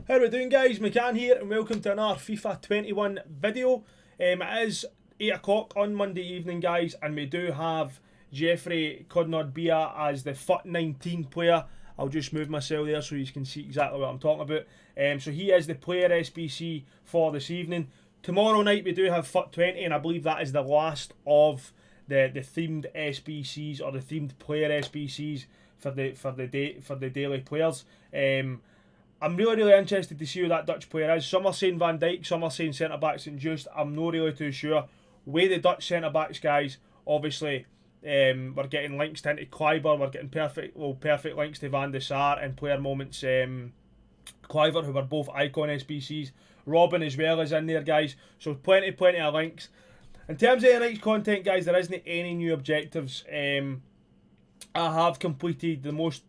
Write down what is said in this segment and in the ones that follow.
How are we doing, guys? McCann here and welcome to another FIFA 21 video. It is 8 o'clock on Monday evening, guys, and we do have Geoffrey Kondogbia as the FUT19 player. I'll just move myself there so you can see exactly what I'm talking about. So he is the player SBC for this evening. Tomorrow night we do have FUT20, and I believe that is the last of the themed SBCs, or the themed player SBCs for the daily players. I'm really interested to see who that Dutch player is. Some are saying Van Dijk, some are saying centre-back St. Just. I'm not really too sure. Way the Dutch centre-backs, guys, obviously, we're getting links to into Kluivert, we're getting perfect links to Van der Sar and player moments. Kluivert, who were both icon SBCs. Robin as well is in there, guys. So plenty of links. In terms of the night's content, guys, there isn't any new objectives. I have completed the most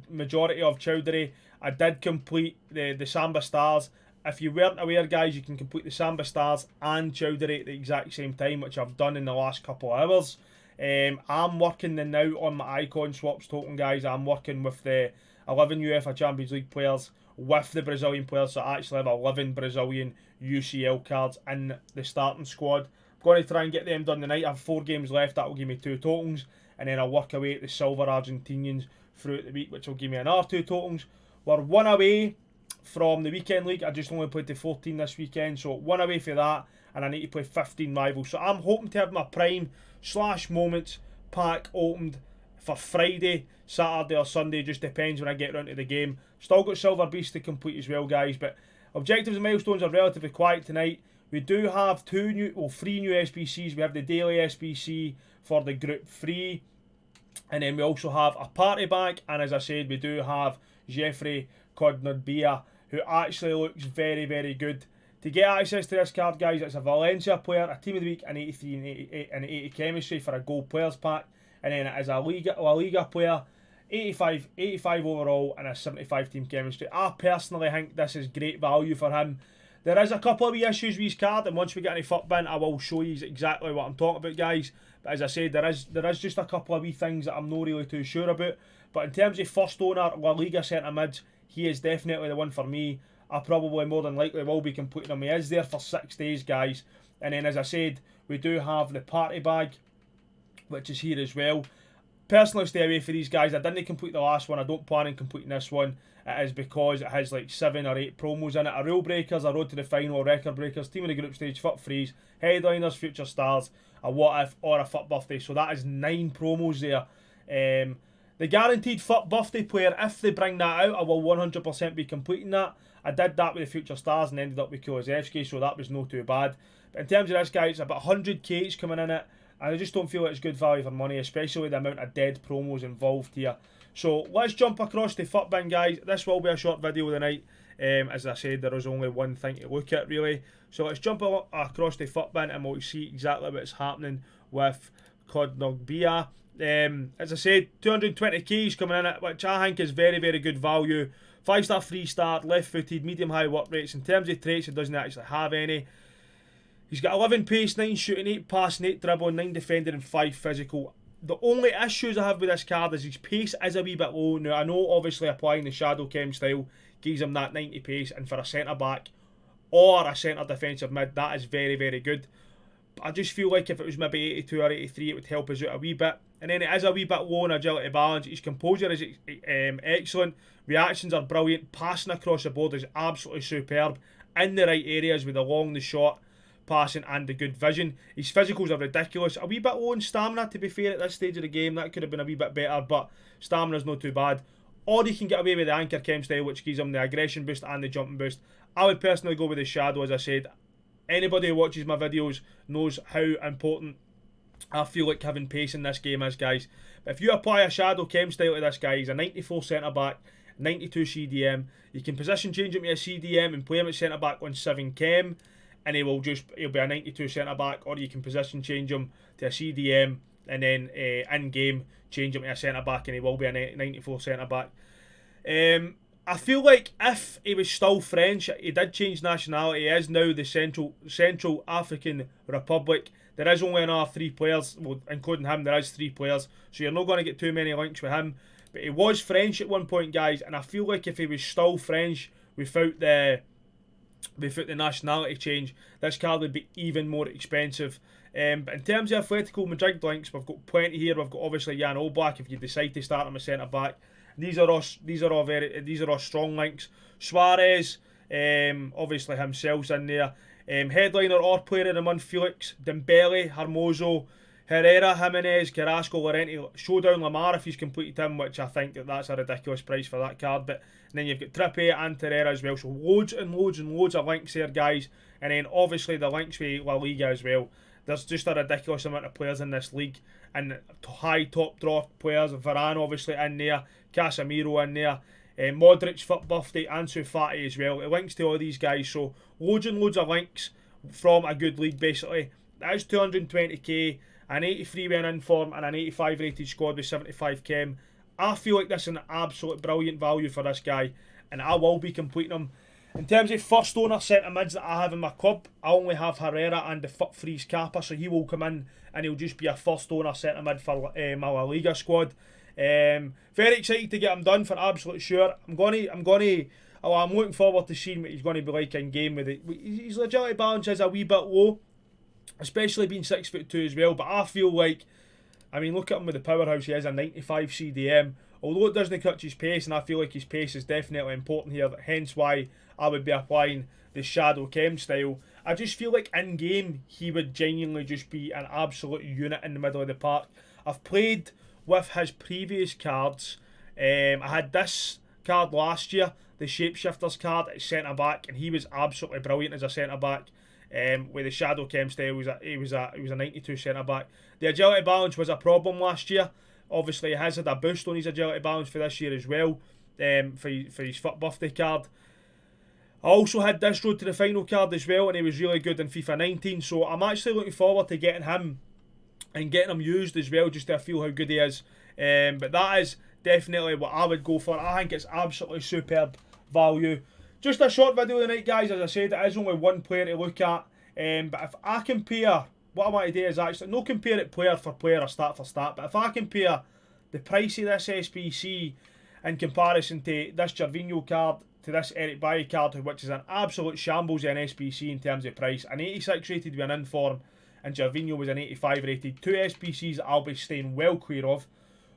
majority of Chowdhury. I did complete the Samba Stars. If you weren't aware, guys, you can complete the Samba Stars and Chowdhury at the exact same time, which I've done in the last couple of hours. I'm working now on my icon swaps token, guys. I'm working with the 11 UEFA Champions League players with the Brazilian players, so I actually have 11 Brazilian UCL cards in the starting squad. I'm going to try and get them done tonight. I have 4 games left. That will give me 2 tokens, and then I'll work away at the silver Argentinians throughout the week, which will give me another 2 tokens. We're 1 away from the weekend league. I just only played the 14 this weekend, so 1 away for that, and I need to play 15 rivals. So I'm hoping to have my prime / moments pack opened for Friday, Saturday or Sunday. Just depends when I get around to the game. Still got Silver Beast to complete as well, guys, but objectives and milestones are relatively quiet tonight. We do have 3 new SBCs. We have the daily SBC for the group 3, and then we also have a party bag, and as I said, we do have Geoffrey Kondogbia, who actually looks very, very good. To get access to this card, guys, it's a Valencia player, a team of the week, an 83 and 80 chemistry for a gold players pack, and then it is a La Liga player, 85 overall and a 75 team chemistry. I personally think this is great value for him. There is a couple of wee issues with his card, and once we get any FUT bin, I will show you exactly what I'm talking about, guys. But as I said, there is just a couple of wee things that I'm not really too sure about. But in terms of first owner, La Liga centre mids, he is definitely the one for me. I probably more than likely will be completing him. He is there for 6 days, guys. And then, as I said, we do have the party bag, which is here as well. Personally, stay away for these guys. I didn't complete the last one. I don't plan on completing this one. It is because it has like 7 or 8 promos in it. A Rule Breakers, a Road to the Final, Record Breakers, Team of the Group Stage, FUT Freeze, Headliners, Future Stars, a What If, or a FUT Birthday. So that is 9 promos there. The guaranteed FUT Birthday player, if they bring that out, I will 100% be completing that. I did that with the Future Stars and ended up with Kulusevski, so that was no too bad. But in terms of this, guys, about 100k coming in it, and I just don't feel it's good value for money, especially the amount of dead promos involved here. So let's jump across to FUT bin, guys. This will be a short video tonight. As I said, there is only one thing to look at, really. So let's jump across to FUT bin and we'll see exactly what's happening with Kondogbia. As I said, 220k coming in it, which I think is very, very good value. 5-star, 3-star, left-footed, medium-high work rates. In terms of traits, he doesn't actually have any. He's got 11 pace, 9 shooting, 8 passing, 8 dribbling, 9 defending and 5 physical. The only issues I have with this card is his pace is a wee bit low. Now, I know obviously applying the Shadow Chem style gives him that 90 pace, and for a centre-back or a centre defensive mid, that is very, very good. I just feel like if it was maybe 82 or 83, it would help us out a wee bit. And then it is a wee bit low on agility balance. His composure is excellent. Reactions are brilliant. Passing across the board is absolutely superb. In the right areas with the long, the short passing and the good vision. His physicals are ridiculous. A wee bit low on stamina, to be fair, at this stage of the game. That could have been a wee bit better, but stamina's not too bad. Or he can get away with the Anchor Chem style, which gives him the aggression boost and the jumping boost. I would personally go with the Shadow, as I said. Anybody who watches my videos knows how important I feel like having pace in this game is, guys. But if you apply a Shadow Chem style to this guy, he's a 94 centre-back, 92 CDM. You can position change him to a CDM and play him at centre-back on 7 Chem, and he'll be a 92 centre-back, or you can position change him to a CDM, and then in-game change him to a centre-back, and he will be a 94 centre-back. I feel like if he was still French, he did change nationality. He is now the Central African Republic. There is only another 3 players, well, including him, there is 3 players, so you're not going to get too many links with him. But he was French at one point, guys, and I feel like if he was still French, without the nationality change, this card would be even more expensive. But in terms of Atletico Madrid links, we've got plenty here. We've got obviously Jan Oblak if you decide to start him as centre back. These are all strong links. Suarez, obviously himself's in there. Headliner or player of the month, Felix, Dembele, Hermoso, Herrera, Jimenez, Carrasco, Llorente, Showdown Lamar if he's completed him, which I think that's a ridiculous price for that card. But then you've got Trippier and Herrera as well. So loads and loads and loads of links there, guys. And then obviously the links with La Liga as well. There's just a ridiculous amount of players in this league. And high top draw players. Varane obviously in there. Casemiro in there. Modric, Fit Birthday, Ansu Fati as well. It links to all these guys. So loads and loads of links from a good league basically. That is 220k. An 83 win in form and an 85 rated squad with 75 chem. I feel like this is an absolute brilliant value for this guy, and I will be completing him. In terms of first owner centre mids that I have in my club, I only have Herrera and the Fit Freeze Kappa, so he will come in and he'll just be a first owner centre mid for my La Liga squad. Very excited to get him done for absolute sure. I'm looking forward to seeing what he's going to be like in game with it. His agility balance is a wee bit low, especially being 6'2" as well, but I feel like, I mean, look at him with the powerhouse. He has a 95 CDM, although it doesn't cut his pace, and I feel like his pace is definitely important here, hence why I would be applying the Shadow Chem style. I just feel like in game he would genuinely just be an absolute unit in the middle of the park. I've played with his previous cards. I had this card last year, the Shapeshifters card at centre back, and he was absolutely brilliant as a centre back. With the Shadow Chem style, he was a 92 centre back. The agility balance was a problem last year. Obviously, he has had a boost on his agility balance for this year as well. For his Fit Birthday card. I also had this Road to the Final card as well, and he was really good in FIFA 19. So I'm actually looking forward to getting him and getting him used as well, just to feel how good he is. But that is definitely what I would go for. I think it's absolutely superb value. Just a short video tonight, guys. As I said, it is only one player to look at. But if I compare, what I want to do is actually not compare it player for player or stat for stat, but if I compare the price of this SBC in comparison to this Gervinho card to this Eric Bailly card, which is an absolute shambles in SBC in terms of price, an 86 rated with an inform, and Gervinho was an 85 rated. Two SBCs I'll be staying well clear of.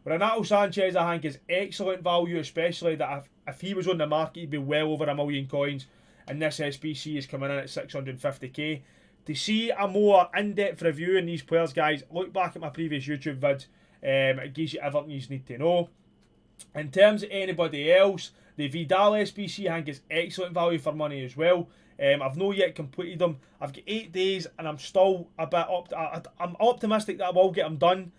Renato Sanchez, I think, is excellent value, especially that if he was on the market, he'd be well over $1 million coins, and this SBC is coming in at 650k. To see a more in-depth review on these players, guys, look back at my previous YouTube vids. It gives you everything you need to know. In terms of anybody else, the Vidal SBC, I think, is excellent value for money as well. I've not yet completed them. I've got 8 days, and I'm still a bit I'm optimistic that I will get them done.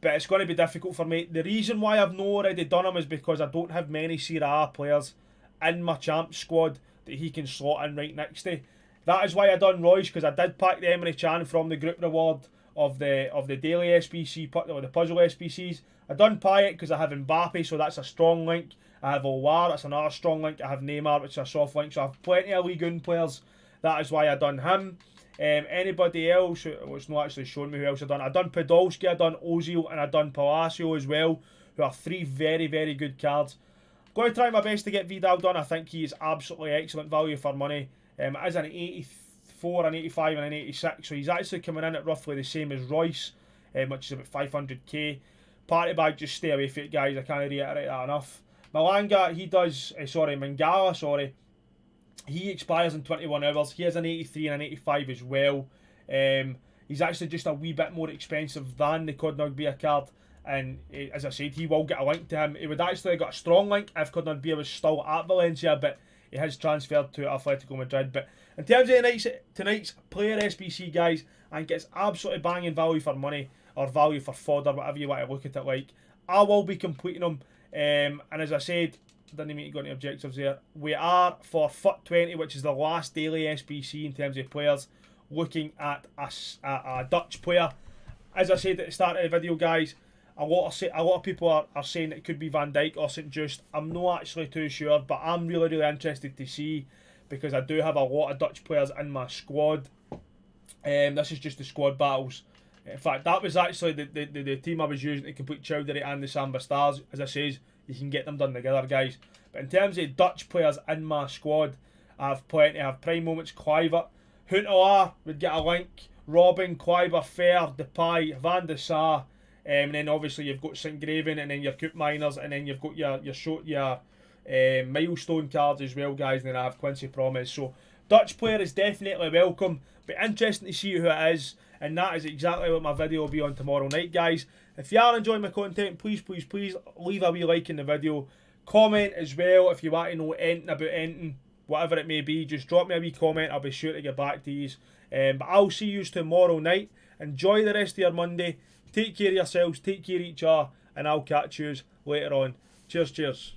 But it's going to be difficult for me. The reason why I've not already done them is because I don't have many Serie A players in my champ squad that he can slot in right next to. That is why I done Royce, because I did pack the Emre Can from the group reward of the daily SBC, or the puzzle SBCs. I done Payet because I have Mbappe, so that's a strong link. I have Olwar, that's another strong link. I have Neymar, which is a soft link. So I have plenty of Ligue 1 players. That is why I done him. Anybody else, well, it's not actually showing me who else I done. I done Podolski, I done Ozil, and I done Palacio as well, who are 3 very, very good cards. I'm going to try my best to get Vidal done. I think he is absolutely excellent value for money. It is an 84, an 85, and an 86, so he's actually coming in at roughly the same as Royce, which is about 500k. Party bag, just stay away from it, guys. I can't reiterate that enough. Mangala, he expires in 21 hours. He has an 83 and an 85 as well. He's actually just a wee bit more expensive than the Kondogbia card. And as I said, he will get a link to him. He would actually have got a strong link if Kondogbia was still at Valencia, but he has transferred to Atletico Madrid. But in terms of tonight's player SBC, guys, I think it's absolutely banging value for money, or value for fodder, whatever you want to look at it like. I will be completing them. And as I said, didn't mean to go into objectives there. We are, for FUT 20, which is the last daily SBC in terms of players, looking at a Dutch player. As I said at the start of the video, guys, a lot of people are saying it could be Van Dijk or St. Just. I'm not actually too sure, but I'm really, really interested to see, because I do have a lot of Dutch players in my squad. This is just the squad battles. In fact, that was actually the team I was using to complete Chowdhury and the Samba Stars. As I says, you can get them done together, guys. But in terms of Dutch players in my squad, I have plenty. I have prime moments, Kluivert, Huntelaar would get a link, Robin, Kluivert, Fer, Depay, Van de Sar, and then obviously you've got St Graven, and then your Coop Miners, and then you've got your milestone cards as well, guys. And then I have Quincy Promise. So Dutch player is definitely welcome, but interesting to see who it is, and that is exactly what my video will be on tomorrow night, guys. If you are enjoying my content, please leave a wee like in the video. Comment as well if you want to know anything about anything, whatever it may be. Just drop me a wee comment, I'll be sure to get back to you. But I'll see you tomorrow night. Enjoy the rest of your Monday. Take care of yourselves, take care of each other, and I'll catch you later on. Cheers.